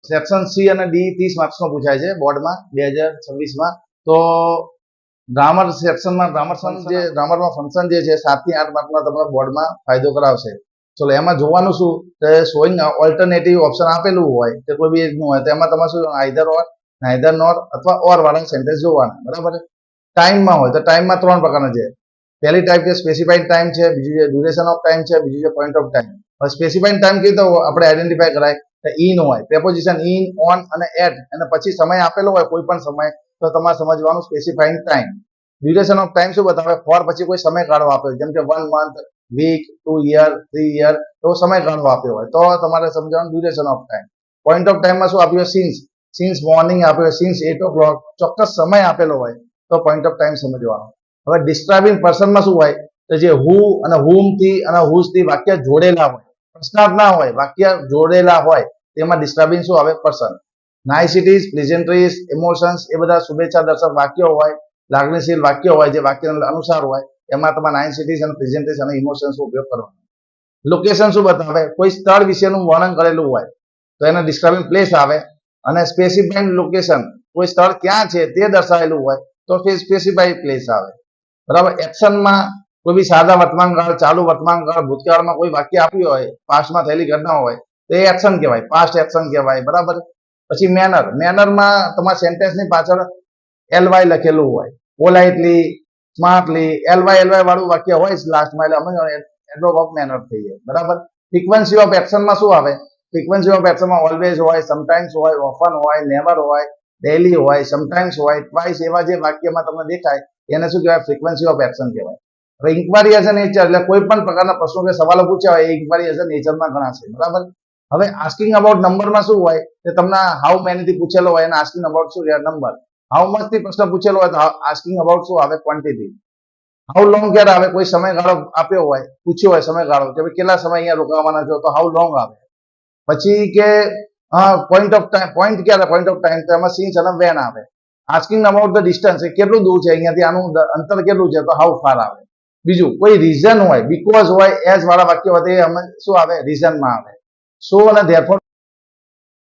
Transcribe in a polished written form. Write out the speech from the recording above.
Section C અને D 30 માર્ક્સનો પૂછાય છે બોર્ડમાં 2026માં. તો ગ્રામર સેક્શનમાં ગ્રામરમાં ફંક્શન જે છે 7 થી 8 માર્કના તમને બોર્ડમાં ફાયદો કરાવશે. ચલો એમાં જોવાનું શું કે શોઈંગ ઓલ્ટરનેટિવ ઓપ્શન આપેલું હોય કે કોઈ બી એકનું હોય તો એમાં તમારે શું આઈધર ઓર, નાઈધર નોર અથવા ઓર વાળા સેન્ટેન્સ જોવાના. બરાબર. ટાઈમમાં હોય તો ટાઈમમાં 3 પ્રકારના છે. પહેલી ટાઈપ છે સ્પેસિફાઈડ ટાઈમ છે, બીજું છે ડ્યુરેશન ઓફ ટાઈમ છે, બીજું છે પોઈન્ટ ઓફ ટાઈમ. હવે સ્પેસિફાઈડ ટાઈમ કીધું તો આપણે આઈડેન્ટિફાઈ કરાય તો ઇન હોય, પ્રેપોઝિશન ઇન, ઓન અને એટ અને પછી સમય આપેલો હોય કોઈ પણ સમય તો તમારે સમજવાનું specified time. Duration of time શું બતાવે ફોર પછી કોઈ સમયગાળો આપ્યો જેમ કે 1 મંથ, વીક, 2 યર, 3 યર એવો સમયગાળો આપ્યો હોય તો તમારે સમજવાનું duration of time. Point of ટાઈમમાં શું આપ્યું સિન્સ મોર્નિંગ આપ્યો, સિન્સ 8 o'clock ચોક્કસ સમય આપેલો હોય તો પોઈન્ટ ઓફ ટાઈમ સમજવાનો. હવે ડિસ્ક્રાઇબિંગ પર્સનમાં શું હોય તો જે હુ અને હુમ થી અને હુઝ થી વાક્ય જોડેલા હોય, પ્રશ્નાર્થ ના હોય, વાક્ય જોડેલા હોય તેમાં ડિસ્ક્રાઇબિંગ શું આવે પર્સન. નાઇસિટીઝ, પ્લેઝન્ટ્રીઝ, ઇમોશન્સ એ બધા શુભેચ્છા દર્શક વાક્યો હોય, લાગણીશીલ વાક્ય હોય જે વાક્યના અનુસાર હોય એમાં તમારે નાઇસિટીઝ અને પ્રેઝન્ટેજ અને ઇમોશન્સ ઉપયોગ કરવાનો. લોકેશન શું બતાવે કોઈ સ્થળ વિશેનું વર્ણન કરેલું હોય તો એને ડિસ્ક્રાઇબિંગ પ્લેસ આવે અને સ્પેસિફાઈડ લોકેશન કોઈ સ્થળ ક્યાં છે તે દર્શાવેલું હોય તો સ્પેસિફાઈડ પ્લેસ આવે. બરાબર. એક્શનમાં કોઈ બી સાદા વર્તમાનકાળ, ચાલુ વર્તમાનકાળ, ભૂતકાળમાં કોઈ વાક્ય આપ્યું હોય, પાસ્ટમાં થયેલી ઘટના હોય તો એ એક્શન કહેવાય, પાસ્ટ એક્શન કહેવાય. બરાબર. પછી મેનરમાં તમારા સેન્ટેન્સની પાછળ એલવાય લખેલું હોય, પોલાઇટલી, સ્માર્ટલી, એલવાય વાળું વાક્ય હોય લાસ્ટમાં એટલે અમે એડવર્બ ઓફ મેનર થઈ જાય. બરાબર. ફ્રીક્વન્સી ઓફ એક્શનમાં શું આવે ફ્રીક્વન્સી ઓફ એક્શનમાં ઓલવેઝ હોય, સમટાઈમ્સ હોય, ઓફન હોય, નેવર હોય, ડેઈલી હોય, સમટાઈમ્સ હોય, ટ્વાઇસ એવા જે વાક્યમાં તમને દેખાય એને શું કહેવાય ફ્રીક્વન્સી ઓફ એક્શન કહેવાય. હવે ઇન્ક્વાયરી એઝ અ નેચર એટલે કોઈ પણ પ્રકારના પ્રશ્નો કે સવાલો પૂછ્યા હોય એ ઇન્ક્વાયરી એઝ અ નેચરમાં ગણાશે. બરાબર. હવે આસ્કિંગ અબાઉટ નંબરમાં શું હોય કે તમને હાઉ મેની થી પૂછેલો હોય અને આસ્કિંગ અબાઉટ શું નંબર. હાઉ મચ થી પ્રશ્ન પૂછેલો હોય તો આસ્કિંગ અબાઉટ શું આવે ક્વોન્ટિટી. હાઉ લોંગ ક્યારે આવે કોઈ સમયગાળો આપ્યો હોય, પૂછ્યો હોય સમયગાળો કે ભાઈ કેટલા સમય અહીંયા રોકાવાના છો તો હાઉ લોંગ આવે. પછી કે પોઈન્ટ ઓફ ટાઈમ, પોઈન્ટ ક્યારે પોઈન્ટ ઓફ ટાઈમ તો એમાં સિન્સ અને વેન આવે. આસ્કિંગ અબાઉટ ધ ડિસ્ટન્સ એ કેટલું દૂર છે અહીંયાથી આનું અંતર કેટલું છે તો હાઉ ફાર આવે. બીજું કોઈ રીઝન હોય, બીકોઝ હોય, એઝ વાળા વાક્ય હોય તો એ શું આવે રીઝનમાં આવે. સો અને ધેરફોર